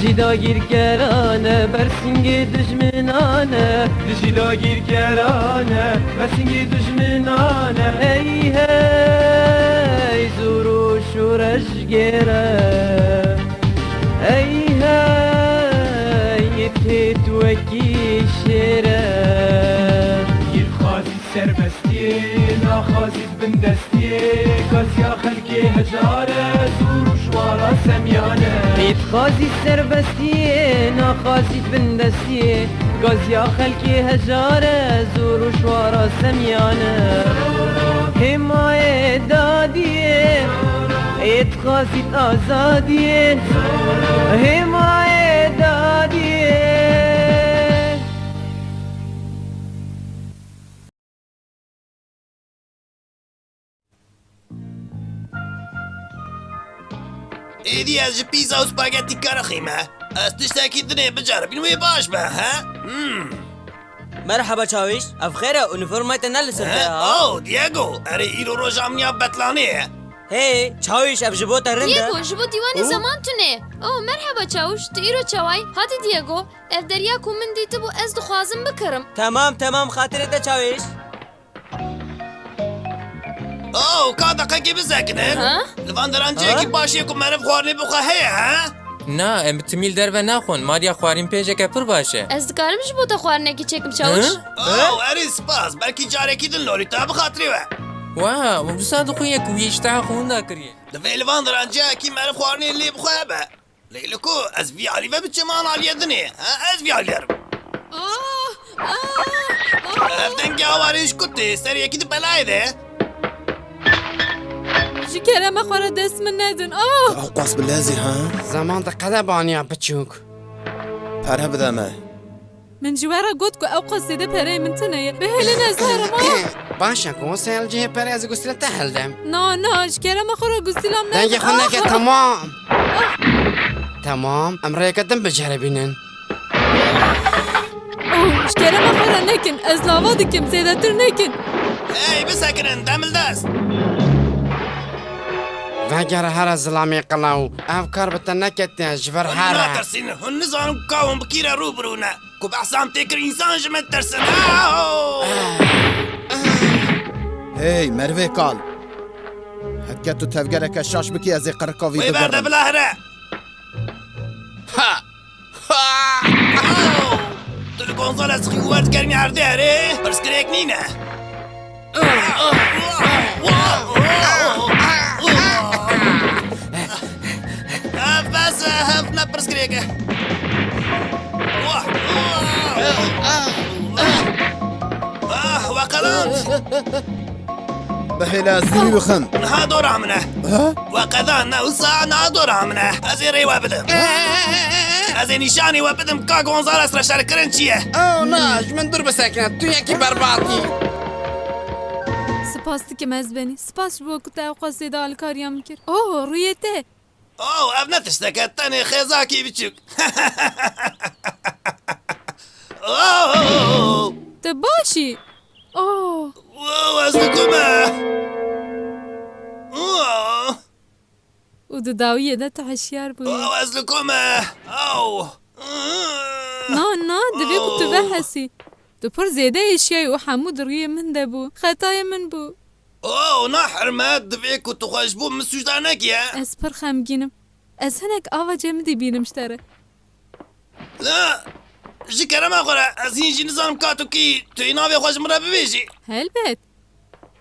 دجیلا گیرگرانه برسنگ دجمنانه دجیلا گیرگرانه برسنگ دجمنانه ای هی زور و شورش گره ای هی تیت وکی شره گیر خازی سربستیه ناخازید بندستیه گازیا خلکی هجاره زور و شوارا سمیانه میت خازی سربستیه ناخازید بندستیه گازیا خلکی هجاره زور و شوارا سمیانه حمایه دادیه ایت خازید آزادیه حمایه دادیه ایدی از پیزا و سپاگتی کارخیمه از تشتاکی دنیا بجاره بینوی باش به ها؟ مرحبا چاوش افخيرا اونیفورمایت نلسرده اوه دیگو اره ایرو رو جامنیا بطلانیه هی چاوش اف جبو ترنده دیگو جبو دیوانی زمان تونه اوه مرحبا چاوش تو ایرو چاوای هاتی دیگو اف دریا کو من دیتو بو از دخوازم بکرم تمام خاطرته چاوش اوه که دقیقی بزکنن ها؟ لفان درانجه که باشی که مرف خوارنی بخواه ها؟ نه ام تمیل در و نخون ماریا خواریم پیجه که پر باشه از دکارم جبو تا خوارنگی چکم چاوش اوه اره سپاس بلکی جاره کی دن لوری تا بخاطری و واو و بساد خویه کویشتا خونده کریه دفعه لفان درانجه که مرف خوارنی اللي بخواه به لیلکو از ویالی و بچه مان آلیه دنی از ویالی درم افتن که آواریش کتی سر یکی دو بلای ده جکره ما خوره دست من ندن اوه قاس باللازي ها زمان دقیقه بانیا بچوک پره بدمه من جوارا قد کو او قصيده پره من تنه به هل نظر ما باشه کن سیل جه پره از گسله تهلدم نه جکره ما خوره گسیلام نه دنگی خونه که تمام امره کدم بجره بینن اوه جکره ما خوره نکن از لاوا دکم زیده تر نکن ای بسکنن دمل دست وگر هر ظلامی قلاو افکار بتنکت جبر هن هر ترسين هن نظام قاوم بكيرا روبرونا كو بحسام تكر انسان جمت ترسن هی مروه کال حکه تو تفگره که شاش بکی از قرقاوی وي برده بگرم بلاهرة تو الكونسول خيوات كرمي عردي هري برس كريك نينا بس هفنا برس كريك وقلنت بحيلة زيري بخم ها دور عمنا وقذانا وصاعنا دور عمنا ازيري وابدم ازي نشاني وابدم كا غونزالس رشار كرنشيه او ناش من دور بسکنت تو یکی برباطی سپاس که مزبنی سپاس بو که تا قصیده الکاریم کرد اوه رویته اوه ابنتش تاني خيزاكي بتشوك اوه تباشی اوه وازلكما اوه و داویه ده تحشیار بود وازلكما اوه نه دوی کو تو بحثی تو پر زیده اشیای و حمود روی من ده بو خطای من بو اوه نحرمات دفيك وتخشبو من سجدانك يا از پر خمگینم از هنک آوا جمدی بینم شتره لا جي كلام اخر ازين جي نظام كاتوكي تينا في خوش مرة ببيجي هلبت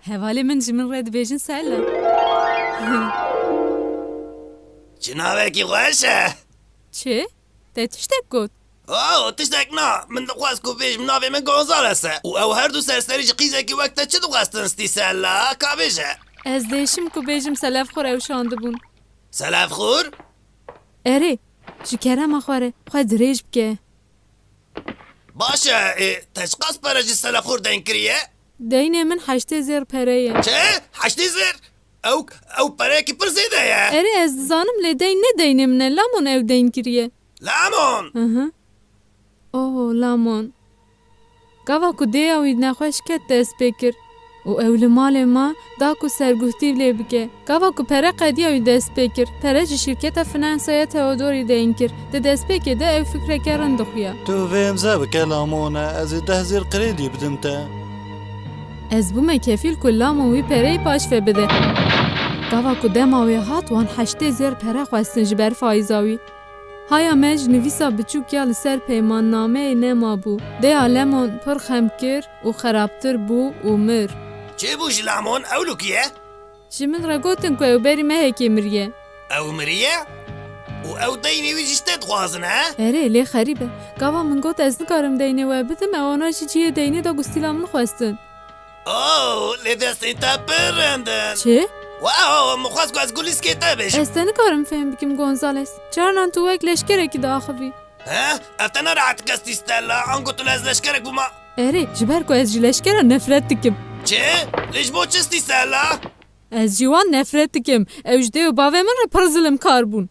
هوالی من جمن رد بیجن سلام جنابك خوشه چه؟ ده تشتک گود اوه تشتاك نا من دخواست بيج من نافي من غونزالسه او هردو سرسري قيزكي وقتا چه دخواستن استيسالا كابيجه از دیشم کو بیجم سلف خور او شانده بون سلاف خور اره جکره ما خوره خواهد ریج بکه باشا تشخص برج السلاف خور دينكريه دینه من 8 زیر پره چه؟ حشتی زر؟ او پره کی پر زیده یا؟ اره از زانم لی دین نه دینه منه لامون او دین کریه لامون اوه لامون گاوا کو دی اوید نخوش کت دست بکر û ew li malê me da ku serguhtî lê bike. Gava ku pere qediya wî dest pê kir. Pere ji şîrketa finansaya Teodorî deyên kir. Di destpêkê de ew fikreke rind dixuya. Tu vê emza bike lamona ez ê 10,000 krêdî bidim te. Ez bûme kefîl ku lama wî pereyê paş ve bide. Gava ku dema wê hat wan heştê zêr pere xwestin ji ber faiza wî. Haya me ji nivîsa biçûk ya li ser peymannameyê nemabû. Dêya Lemon pir xemkir û xerabtir bû û mir. چێ بوو ji lamon ewlûkiye? Ji min re gotin ku ew berî mehekê miriye. Ew miriye? û ew deynê wî jî tê dixwazin he? Erê lê xerîb e. Gava min got ez nikarim deynê we bidim ewana jî ciyê deynê da gustîla min xwestin. لێ دەستین تا پڕندن Çi? مخواست ku ez gulîskê te bêjim Ez te nikarim fêm bikim Gonzales. Çarnan tu wek leşkerekî diaxivî. ev te nerahat kestî stella ango tu lez leşkerek bûma Erê ji ber ku ez ji leşkera nefret dikim. çê lê ji bo çi stî stella Ez ji wan nefret dikim. Ew ji dê û bavê min re pir zilimkar bûn.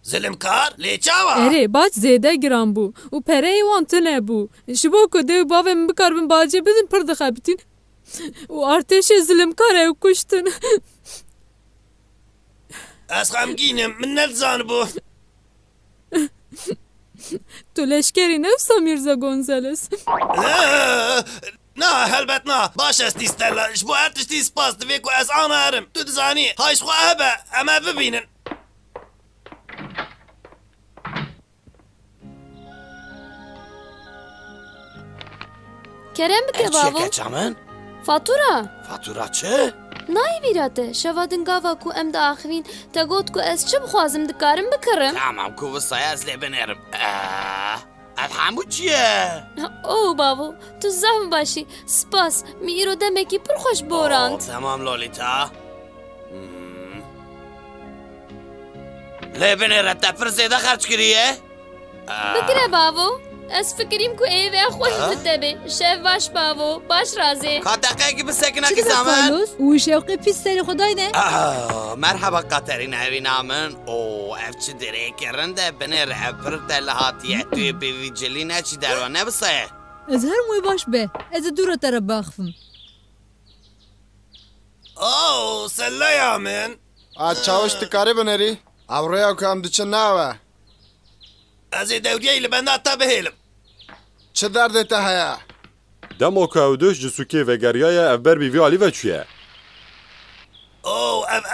zilimkar lê çawa Erê baş zêde giran bû û pereyê wan tune bû. Ji bo ku dê û bavê min bikarbin bacê bidin pir dixebitin. û artêşê zilimkar ew kuştin. ez xemgînim min nedizanibû Tu leşkerî newsa Mirza Gonzales. Na helbet na baş estî stella ji bo her tiştî spas divê ku ez ana herim tu dizanî hayşxwe hebe em ê bibînin Kerem bike bavo. çamin? Fatura. Fatura çi? Nayê bîrate. Şeva din gava ku em diaxivîn te got ku ez çi bixwazim dikarim bikirim. Tamam ku vistaya ez lê binêrim. Ev hemû çi ye? Oh bavo. Tu zav başî. Spas. Mî îro demekî pir xweş borand. Tamam Lolita. Lê binêre te pir zêde xerç kiriye? Bikire bavo. Ez fikirîm ku êvê xweş bi te bê. Şev baş bavo. Baş razê. Kateqekî bi sekinekî zaman. û şewqê pîs serê xweday ne? Merhaba Katerina evîna min. Ev çi dirêkê rind e binêre ev pir te li hatiye. Tu yê pêvîcilî neçî derwe nebiseye. Ez her moy baş be. Ez ê dûra te re baxivim. sellaya min A çawiş dikarî binêrî? Ewreya ku em diçin nawe. ez ê dewriyeyê li benda te bihêlim Çi derdê te heye? Demo ku ew duş ji sûkê vegeriyaya ev ber bî vê alî veçûye.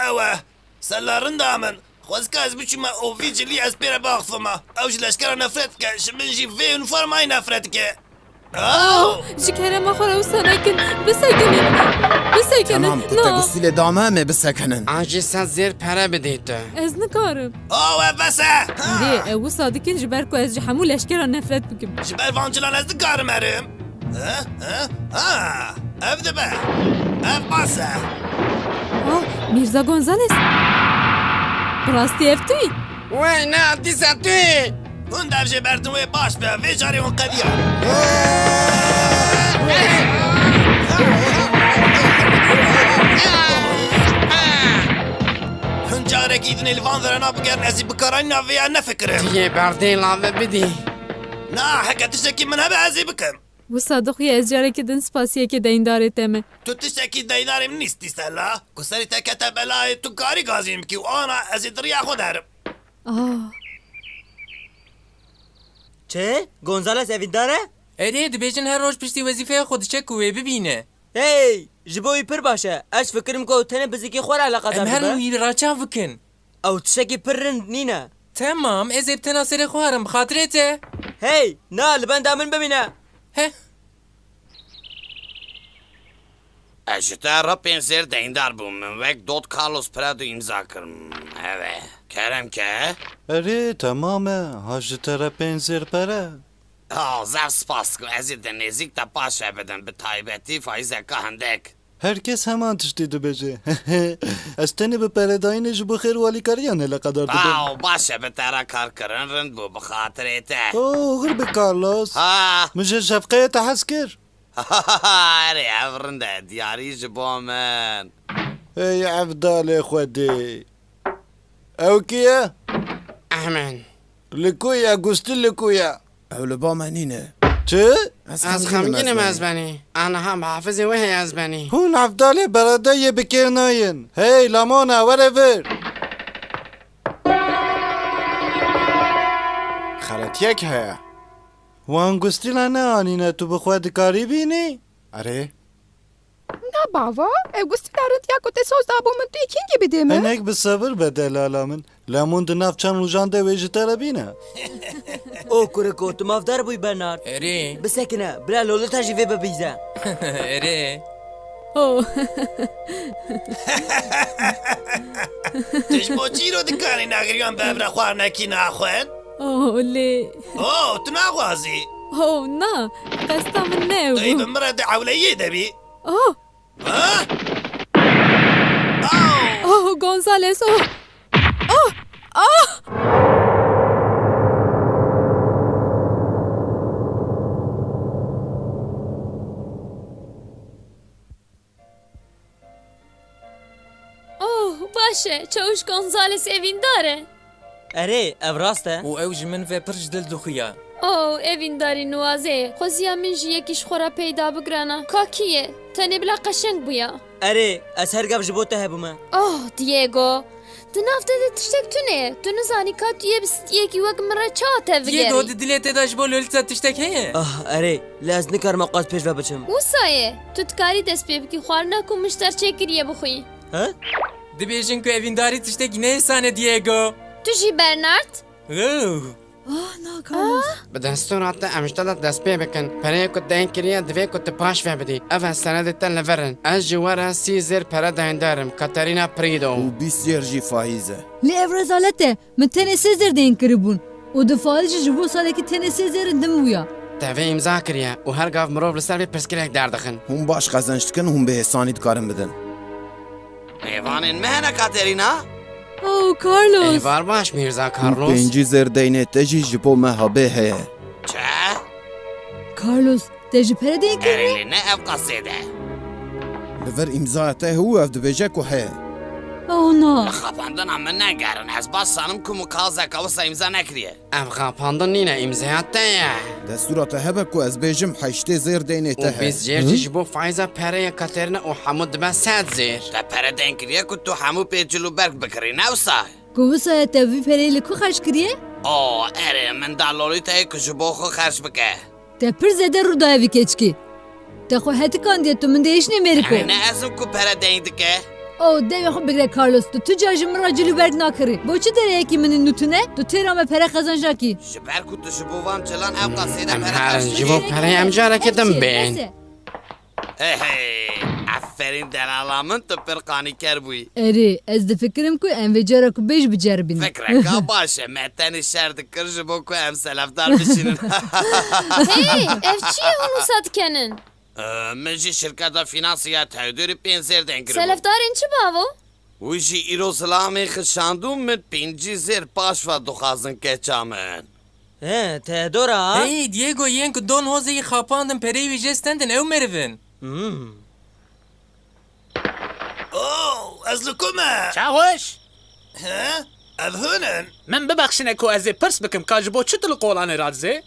ev e sella rinda min xwezika ez biçûme û vî cilî ez pê re baxifima ew ji leşkera nefret dike ji min jî vê uniformayê nefret dike Ji kerema xwe wisa nekin. Bisekinin. Bisekinin. Tamam tu te gustî lê dame em ê bisekinin. An jî sen zêr pere bidî te. Ez nikarim. ev bese Erê ew wisa dikin ji ber ku ez ji hemû leşkera nefret bikim. ji ber vancilan ez dikarim erim ev dibe ev base Mirza Gonzales. Birastî ev tu yî? Wey ne dîsa tu yî? hûn dev jê berdin wê baş be vê carê hûn qediya hûn carekî dinê li van verena bigerin ez ê bikaranî navêya nefikirim Yê berdê lave bidî. na heke tiştekî min hebe ez ê bikim Wisa dixuye ez carekê din spasiyekê deyindarê te me. tu tiştekî deydarê min nîstî sella ku serî te kete belayê tu karî gazîn bikî û ana ez ê diriya xwe derim Çi? Gonzales evîndar e? Erê dibêjin her roj piştî wezîfeya xwe diçe ku wê bibîne. Hey! Ji bo wî pir baş e. Ez fikirim ku ew tenê bi zikê xwe re eleqedar Em her dibe. wî raçav bikin. Ew tiştekî pir rind nîne. Tamam ez ê bi tena serê xwe herim bi xatirê te. Hey! Na li benda min bimîne. Heh. Ez ji te repên zêr deyndar bûm min wek Dot Carlos Prado imza kirim. Eve. Kerem ke? Erê temam e ha ji te re pên zêr pere. Zev spas ku ez ê di nêzik te paş ve bidim bi taybetî fayzeka hindek. Herkes heman tiştî dibêje. Ez tenê bi peredayînê ji bo xêr û alîkariyan hele qedar didim. Baş e bi te re karkirin rind bû bi xatirê te. Oxir bi Carlos. Ha! Min ji şefqeyê te hez kir. Erê ev rind e diyarî ji bo min. Ey evdalê Xwedê. Ew kî ye? Emin. Li ku ye gustî li ku ye? Ew li ba me nîne. چه؟ از خمگینم از بنی انا هم حافظ وحی از بنی هون افضل برده بکر ناین هی لامانا ورور خرتیک هەیە وان گستیلا نه آنینه تو بخواه دکاری بینی؟ ئەرێ نه بابا گوستی دارند یا کت سوز دابو من توی کینگی بده من هنک بصبر بده لالا من لامون دناف چند روژان ده ویجی تره بینه او کرکو تو مافدار بوی برنارد اره بسکنه بلا لولو تجربه ببیزه اره اوه تش بۆ چیرۆ دکانی ناگریان بەبرە خواردنەکی ناخوێن؟ اوه لی ئۆ تو ناخوازی؟ اوه نه قصدا من دەی نه بمرە دەعولەیە دەبی؟ اوه ها؟ اوه گونزالس اوه اوه اوه اوه باشه چاوش گونزالس اوین داره اره او راسته و او جمن و پرش دل دخویا اوه اوین داری نوازه خوزیا من جی یکیش خورا پیدا بگرانا کاکیه تنه بلا قشنگ بویا اره از هر گف جبو ته بومه اوه دیگو دنافته ده تشتک تونه تو نزانی که توی بست یکی وگ مرا چاته یه گود بگری دلیت داش بو لولتا تشتک هیه اره لاز نکار مقاس پیش و بچم وسایه تو تکاری دست پی بکی خوارنا کو مشتر چکریه بخوی ها؟ دبیجن که اوینداری تشتک نه سانه دیگو تو جی برنارد اوه به دستورات امشتاد دست پی بکن پره کت دهین کریه دوی کت پاش و بدی اوه سند تن لورن از جوارا 30 زر پره دهین دارم کاترینا پریدو و 20 یێرژی فایزە لی ev rezalete من tene sezir deyin kiribun o defaalci jibo saleki tene sezirin dim buya دوی امضا کریه و هر گاف مروف لسر بی پرسکرک دردخن هون باش قەزەنج دکن هون بە هێسانی دکارن بدن ایوانین مهنه کاترینا اوه کارلوس ایوار باش میرزا کارلوس پێنجی زێر دەینێت تەژی ji بۆ me هەبێ هەیە چه؟ Carlos te ji pere deyin kiribun اریلی نه اف قصیده لەڤەر ئیمزایەتە هەوو ئەف دەبێژە و هەیە اوه نه خاپاندن هم نگرن از باز سانم که مکازه که وسا امضا نکریه ام خاپاندن نینه امضایت تایه دەستوراتە هەبە و ئەس بێژم حەشتێ زێر دەینێتە و 20 جرجی جبو فایزا پره کاترنا و حمود دبا 100 زیر تا پره دین کریه که تو همو پیجلو برگ بکری نوسا Kovusaya te vî pereyê li ku xerç kiriye او اره من دالوری تایی که جبو خو خرج بکه te pir zêde rûdaya vî keçikî te xwe hetikandiye tu min değişnê Mêriko یعنی نه ازم که پره دین دکه o devê xwe bigire Carlos tu car ji min ra cilû berg nakirî boçi dereyekî min nûtune tu têra me pere xezanjakî جبر که تو جبو وان چلان اف قصیده پره خرج جبو پره امجاره که دم بین افرین دلالامن تو پرقانی کر بوی Erê ez difikirim ku em vê cara ku bêj biceribînin فکرک باشه متن شر دکر جبو که ام سلفدار بشینن hey ev çiye hunu satkenin من جی شرکت فینانسیه تایدوری 5 زیر دین کرد selefdarên çi bavo وی جی ایرو سلامی خشاندوم من 5 زیر پاش و دخوازن که چامن ها ته دورا ها؟ ای دیگو ین که دون هوزی خاپاندن پری وی جستندن او مروین ئۆ ئەس لە کۆمە چاوش ئەف هونن من ببخشنه کو از پرس بکم کاج بو چتل قولانه رادزه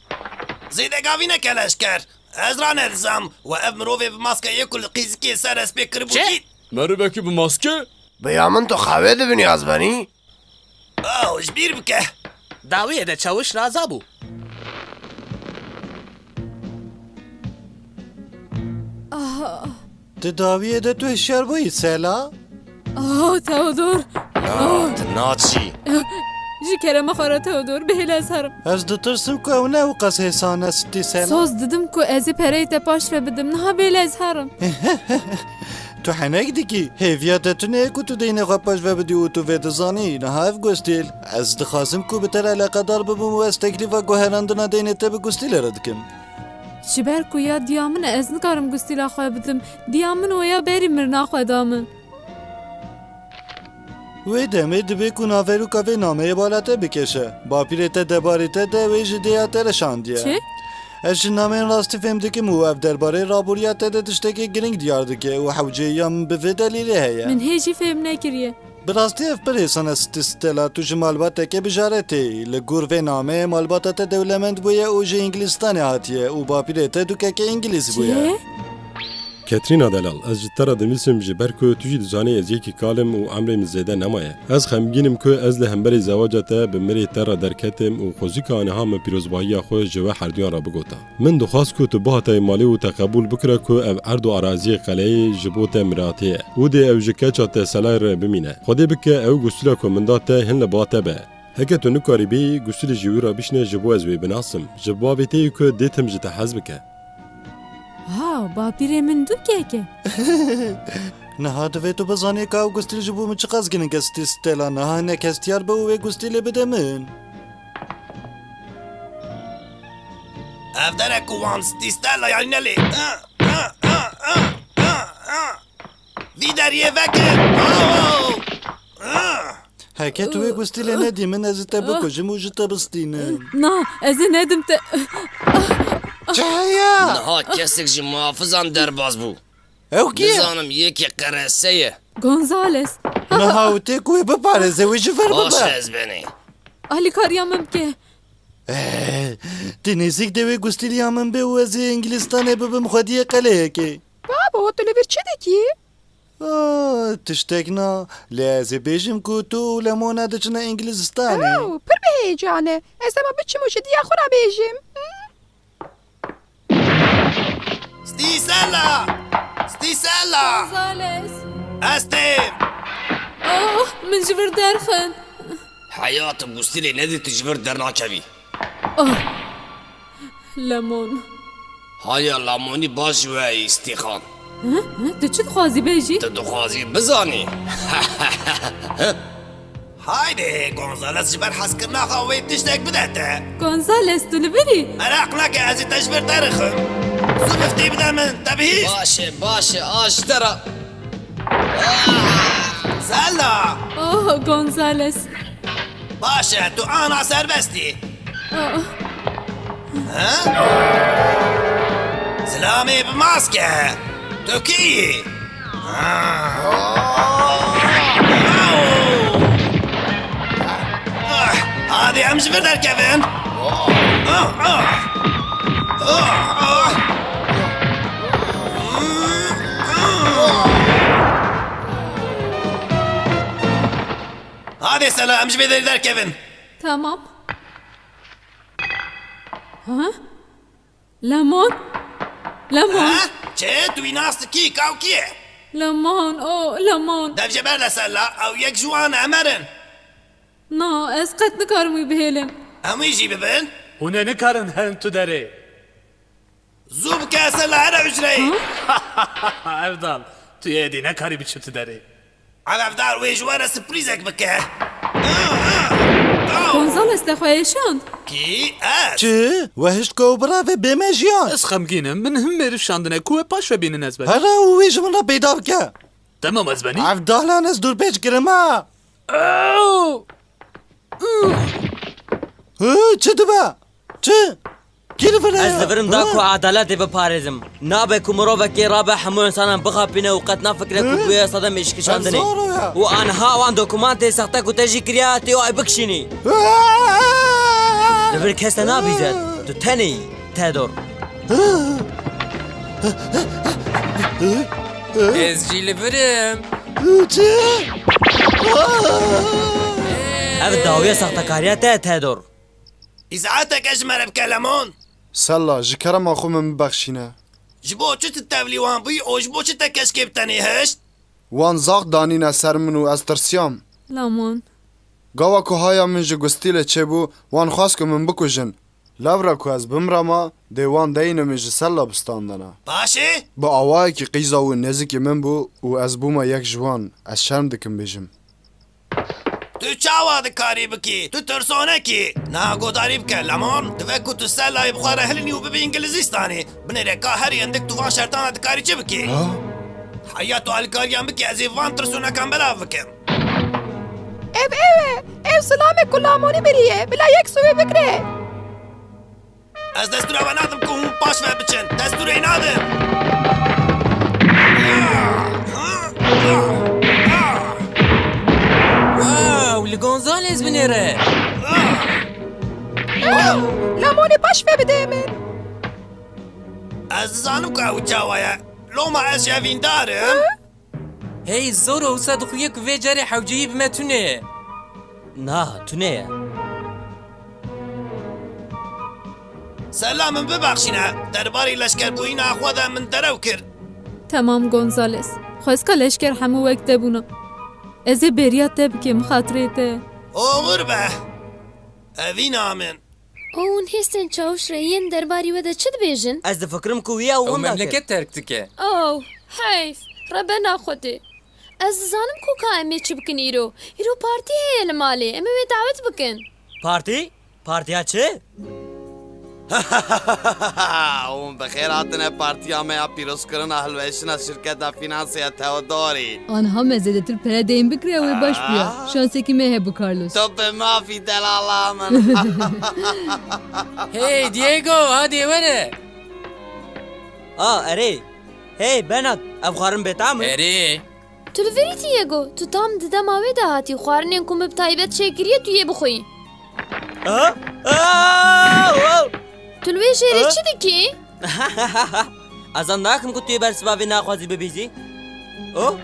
زیدەگاوینەکە لەشکەر ئەز ڕانەدزام و ئەف مرۆڤێ بماسکە یەک و قیزکی سەر ئەس پێ کردبوویت مرۆڤێکی بماسکە بەیا من تۆ خاوێ دەبنی ئازبانی ئەوش بیر بکە داویه ده چاوش رازا بو تداویه ده تو هشیار بایی سلا اوه تودور ناچی ji kerema xwe Teodor bihêl ez herim از دترسم که او نه و قص هسانه ستی سلا soz didim ku ez ê pereyê te paş ve bidim niha bêl ez herim تو حنک دیکی هیویات تو نه که تو دینه خواه پاش و بدی و تو وید زانی نه هف گستیل از دخواستم که بتر علاقه دار ببم و از تکلیف و گوهراندنا دینه تا به گستیل را دکم ji ber ku ya diya min e ez nikarim gustîla xwe bidim diya min û ya berî mirina xwe da min وی دمه دبی که ناویرو که وی نامه بالاته بکشه با پیرته دباریته ده وی جدیه ترشاندیه çi از نامه راستی فهم دکم و اف درباره رابوریت ده تشتکی گرنگ دیار دکه و حوجه یم به دلیله هیه min hêjî fêm nekiriye براستی اف پره سنه ستیستلا تو جه مالباته بجارته لگور و نامه مالباته تا دولمند بویا او جه انگلیستانه هاتیه او باپیره تا دوکه که انگلیس بویا کاترینا دلال از جترا دمیسم جبر کو توجی دزانه از یکی کالم و امر مزیده نمایه از خمگینم که از لهمبری زواجته به مری تر درکتم و خوزی که آنها من پیروزبایی خو جوا هردیان را بگوتا من دخواست که تو باهتای مالی و تقبل بکره که او ارد و اراضی قلعه جبوت مراتیه و ده او جکه چات سلای را بمینه خودی بکه او گسلا که من داته هن لباته به هکه تو نکاری بی گسل جوی را بشنه جبو از وی بناسم جوابیتی که دیتم جت حزبکه واو باپیره من دوکه که نها دوی تو بزانه که او گستیل جبو من چقاز گنه که ستیستلا نها نکستیار به او گستیل بده من افدرك وان ستيستالا يعني نلي في داريه فكر هکه توی گستیل ندی من از تا بکجم و جتا بستینه نه از ندم ت چایا نها کسک جی محافظان درباز بو او کیه بزانم یکی قرسه گونزالس نها و تی کوی بپارزه و جفر باش ببا از بینی اهلی کاریامم که تی نزیک دوی گستیلی همون به و از انگلیستانه ببم خودی قلعه که بابا تو لبر چه دکی؟ تشتک نه لازم بیشم که تو لمونه دچنه انگلیستانه پر به هیجانه از ما بچه موشه دیا خورا بیجم ستيسالا گونزالس استيم اوه من جبر درخن حیاتم گستیلی ندی تجبر در ناچوی اوه لمون هایا لامونی باش جوه استیخان تو چی خوازی بیجی؟ تو دخوازی بزانی هايدي غونزاليس جبر حسكرنا خوي تشتاك بدأت گونزالس تو لبری؟ عراقناك ازي تجبر تاريخم صفتي بدا من تبهيش باشه آشترا سالا اوه گونزالس باشا تو انا سربستي اوه ها سلامي بماسكة توكي هذه امش بدر كيفن هذه سلام امش بدر كيفن تمام ها لمون ها چه توی ناست کی کاو کیه لمون اوه لمون دف جبر لسلا او یک جوان امرن نا از قد نکارموی بهلم همو يجي ببن هونه نکارن هن تو داره زوب كاسلا على عجري افضل تو یادی نکاری بچه تو داره على افدار ويجوانا سبريزك بكه گونزالس دخوایشاند كي چه؟ وحشت که برای بمجیان از خمگینم من هم میرف شاندنه کوه پاش و بینن از بنی هره او ویش من را پیدا بکه تمام از بنی افدالان از دور پیچ کرما چه دبا؟ چه؟ کی رو فرده؟ از دبرم داکو عدالت بپارزم نابه که مروفه که رابه همو انسانم بخابینه و قد نفکره که بویا صدم اشکشاندنه و آنها وان دوکومانت سخته که تجی کریاتی و ای بکشینی دبر کسته نابیزد تو تنی تدور از جی لبرم چه؟ اف داویه سخته کاریاته تدور إزعاتك أجمل بكلمون سلا جكرم أخو من بخشينه جبو چت التابلي وان بي او جبو چت كشكيب تاني هشت وان زاق دانينا سر منو از ترسيام لمون قاوا كو هايا من جو گستيله چه بو وان خواست كو من بكوجن لورا كو از بمرما دي وان دينه من جو سلا بستاندنا باشي با آوائی که قیزا و نزیکی من بو و از بوما یک جوان از شرم دکم بیجم تو چاوا دكاري بكي تو ترسونكي نا قداري بكلمون تفكو تسلا يبخار هلني وببي انجليزيستاني بنريكا هري عندك توفان شرطان دكاري چه بكي حياتو الكاريان بكي ازي فان ترسونا كان بلا بكم ev سلام کلامونی بریه بلا یک سوی بکره از دستور اول نادم که هم پاش و بچن دستور این نادم lê baş ve bide min. Ez dizanim ku ew çawa ye. Loma ez jevîndarim. Hey zoro wisa dixuye ku vê carê hewceyî bime tune. Na tu ne ye? Selam min bibexşîne. Derbarê leşkerbûyîna xwe de min derew kir. Tamam Gonzales. Xwezka leşker hemû wek te bûne. Ez ê bêriya te bikim xatirê te. Oğur be. Evîna min. Hûn hêstin çavuşreyên derbarî we de çi dibêjin? Ez difikirim ku wiya Ew wan da kir. memleket terk dike. Oh, heyf. Rebena xwedê. Ez dizanim ku ka em ê çi bikin îro. Îro partî heye li malê. Em ê wê davet bikin. Partî? Partiya çi? اون بخیر هاتنه پارتیا me ya pîrozkirina hilweşina şirketa finansaya Teodorî. Anha mezedetir pere deyin bikire ve baş buya. Şansekî me hebu Carlos. تو به مافی دلالا من. Hey Diego hadi were. Erê. Hey Benat, ev xwarin bêtam e? Erê. Tu li verî Diego. Tu tam di dema wê de hatî. Xwarinên ku me bi taybet çêkiriye tu yê bixwî. Tu li wê jêrê çi dikî? Ez an nakim ku tu yê ber sibavê naxwazî bibîzî? O?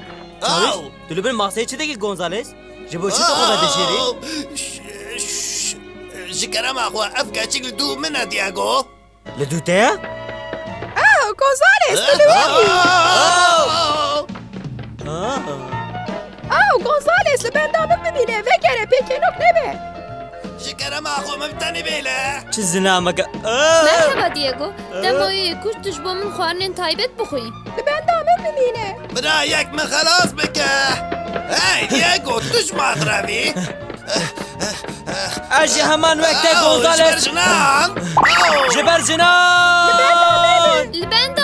Çawiş, tu li ber masayê çi dikî Gonzales? Ji bo çi tu xwe vedişêrî? Ji kerema xwe ev keçik li dû min e Diego. Li dû te ye? Gonzales Gonzales li bendamın bibîne ve gere pêkenok nebe. Ji kerema xwe me bi tenê bêle. Çi zinameke? Merhaba Diego. Dema wê kuş tu ji bo min xwarinên taybet bixwî. Li bendamın bibîne. Bira yek min xelas bike. Hey Diego tu ji matrevî. Ez ji heman wek te Ji ber Gonzales. jinan. Ji ber jinan! Li benda